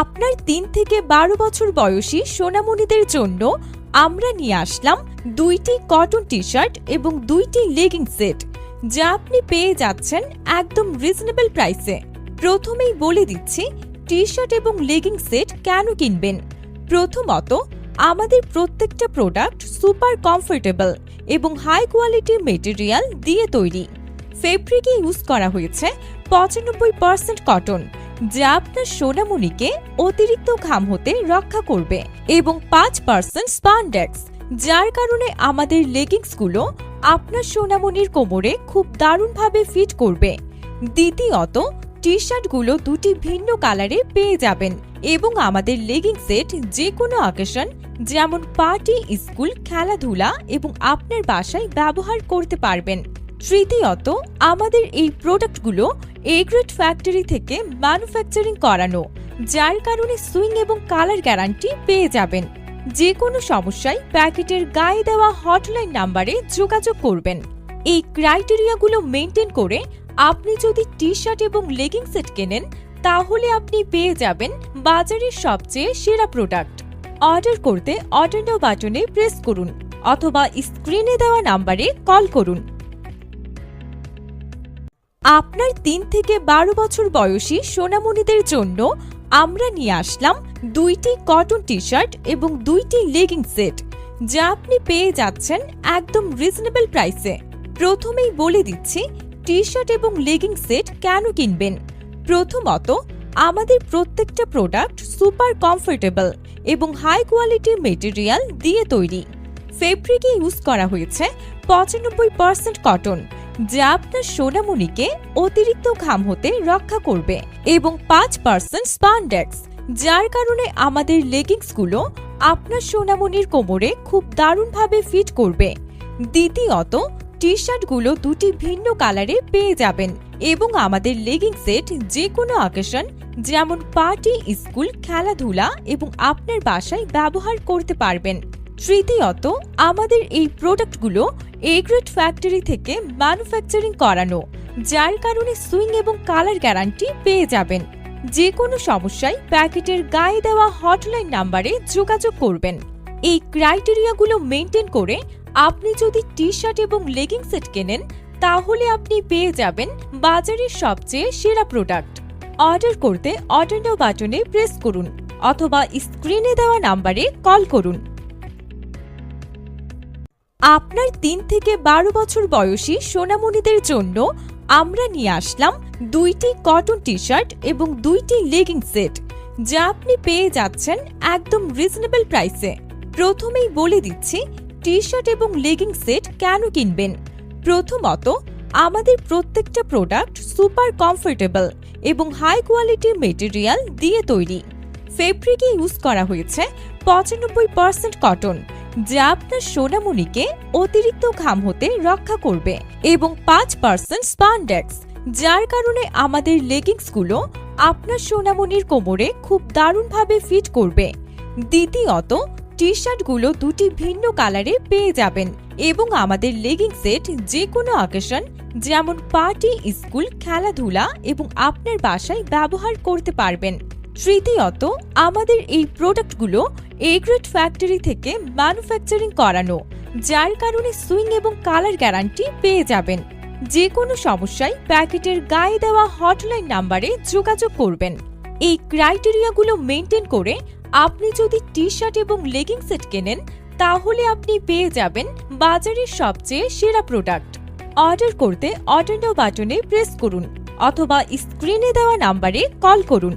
আপনার 3 থেকে 12 বছর বয়সী সোনামণিদের জন্য আমরা নিয়ে আসলাম 2টি কটন টি-শার্ট এবং 2টি লেগিং সেট, যা আপনি পেয়ে যাচ্ছেন একদম রিজনেবল প্রাইসে। প্রথমেই বলে দিচ্ছি টি-শার্ট এবং লেগিং সেট কেন কিনবেন। প্রথমত, আমাদের প্রত্যেকটা প্রোডাক্ট সুপার কমফোর্টেবল এবং হাই কোয়ালিটির মেটেরিয়াল দিয়ে তৈরি। ফেব্রিকে ইউজ করা হয়েছে 95% কটন, যা আপনার সোনামণিকে অতিরিক্ত ঘাম হতে রক্ষা করবে, এবং 5% স্পানডেক্স, যার কারণে আমাদের লেগিংসগুলো আপনার সোনামণির কোমরে খুব দারুণভাবে ফিট করবে। দ্বিতীয়ত, টি শার্টগুলো 2টি ভিন্ন কালারে পেয়ে যাবেন এবং আমাদের লেগিং সেট যে কোনো অকেশন যেমন পার্টি, স্কুল, খেলাধুলা এবং আপনার বাসায় ব্যবহার করতে পারবেন। তৃতীয়ত, আমাদের এই প্রোডাক্টগুলো এ গ্রেড ফ্যাক্টরি থেকে ম্যানুফ্যাকচারিং করানো, যার কারণে সুইং এবং কালার গ্যারান্টি পেয়ে যাবেন। যে কোনো সমস্যায় প্যাকেটের গায়ে দেওয়া হটলাইন নাম্বারে যোগাযোগ করবেন। এই ক্রাইটেরিয়াগুলো মেনটেন করে আপনি যদি টি শার্ট এবং লেগিং সেট কেনেন, তাহলে আপনি পেয়ে যাবেন বাজারের সবচেয়ে সেরা প্রোডাক্ট। অর্ডার করতে অর্ডার নাও বাটনে প্রেস করুন অথবা স্ক্রিনে দেওয়া নাম্বারে কল করুন। আপনার 3 থেকে 12 বছর বয়সী সোনামণিদের জন্য আমরা নিয়ে আসলাম 2টি কটন টি-শার্ট এবং 2টি লেগিং সেট, যা আপনি পেয়ে যাচ্ছেন একদম রিজনেবল প্রাইসে। প্রথমেই বলে দিচ্ছি টি-শার্ট এবং লেগিং সেট কেন কিনবেন। প্রথমত, আমাদের প্রত্যেকটা প্রোডাক্ট সুপার কমফোর্টেবল এবং হাই কোয়ালিটির মেটেরিয়াল দিয়ে তৈরি। ফেব্রিকে ইউজ করা হয়েছে 95% কটন, যা আপনার সোনামণিকে অতিরিক্ত ঘাম হতে রক্ষা করবে, এবং 5% স্পানডেক্স, যার কারণে আমাদের লেগিংসগুলো আপনার সোনামণির কোমরে খুব দারুণভাবে ফিট করবে। দ্বিতীয়ত, টি শার্টগুলো 2টি ভিন্ন কালারে পেয়ে যাবেন এবং আমাদের লেগিং সেট যে কোনো অকেশন যেমন পার্টি, স্কুল, খেলাধুলা এবং আপনার বাসায় ব্যবহার করতে পারবেন। তৃতীয়ত, আমাদের এই প্রোডাক্টগুলো এ গ্রেড ফ্যাক্টরি থেকে ম্যানুফ্যাকচারিং করানো, যার কারণে সুইং এবং কালার গ্যারান্টি পেয়ে যাবেন। যে কোনো সমস্যায় প্যাকেটের গায়ে দেওয়া হটলাইন নাম্বারে যোগাযোগ করবেন। এই ক্রাইটেরিয়াগুলো মেনটেন করে আপনি যদি টি শার্ট এবং লেগিং সেট কেনেন, তাহলে আপনি পেয়ে যাবেন বাজারের সবচেয়ে সেরা প্রোডাক্ট। অর্ডার করতে অর্ডার নাও বাটনে প্রেস করুন অথবা স্ক্রিনে দেওয়া নাম্বারে কল করুন। আপনার 3 থেকে 12 বছর বয়সী সোনামণিদের জন্য আমরা নিয়ে আসলাম 2টি কটন টি-শার্ট এবং 2টি লেগিং সেট, যা আপনি পেয়ে যাচ্ছেন একদম রিজনেবল প্রাইসে। প্রথমেই বলে দিচ্ছি টি শার্ট এবং লেগিং সেট কেন কিনবেন। প্রথমত, আমাদের প্রত্যেকটা প্রোডাক্ট সুপার কমফোর্টেবল এবং হাই কোয়ালিটির মেটেরিয়াল দিয়ে তৈরি। ফেব্রিকে ইউজ করা হয়েছে 95% কটন, যা আপনার সোনামণিকে অতিরিক্ত ঘাম হতে রক্ষা করবে, এবং 5% স্পানডেক্স, যার কারণে আমাদের লেগিংসগুলো আপনার সোনামণির কোমরে খুব দারুণভাবে ফিট করবে। দ্বিতীয়ত, টি শার্টগুলো 2টি ভিন্ন কালারে পেয়ে যাবেন এবং আমাদের লেগিং সেট যে কোনো অকেশন যেমন পার্টি, স্কুল, খেলাধুলা এবং আপনার বাসায় ব্যবহার করতে পারবেন। তৃতীয়ত, আমাদের এই প্রোডাক্টগুলো এ গ্রেড ফ্যাক্টরি থেকে ম্যানুফ্যাকচারিং করানো, যার কারণে সুইং এবং কালার গ্যারান্টি পেয়ে যাবেন। যে কোনো সমস্যায় প্যাকেটের গায়ে দেওয়া হটলাইন নাম্বারে যোগাযোগ করবেন। এই ক্রাইটেরিয়াগুলো মেনটেন করে আপনি যদি টি শার্ট এবং লেগিং সেট কেনেন, তাহলে আপনি পেয়ে যাবেন বাজারের সবচেয়ে সেরা প্রোডাক্ট। অর্ডার করতে অর্ডার নাও বাটনে প্রেস করুন অথবা স্ক্রিনে দেওয়া নাম্বারে কল করুন।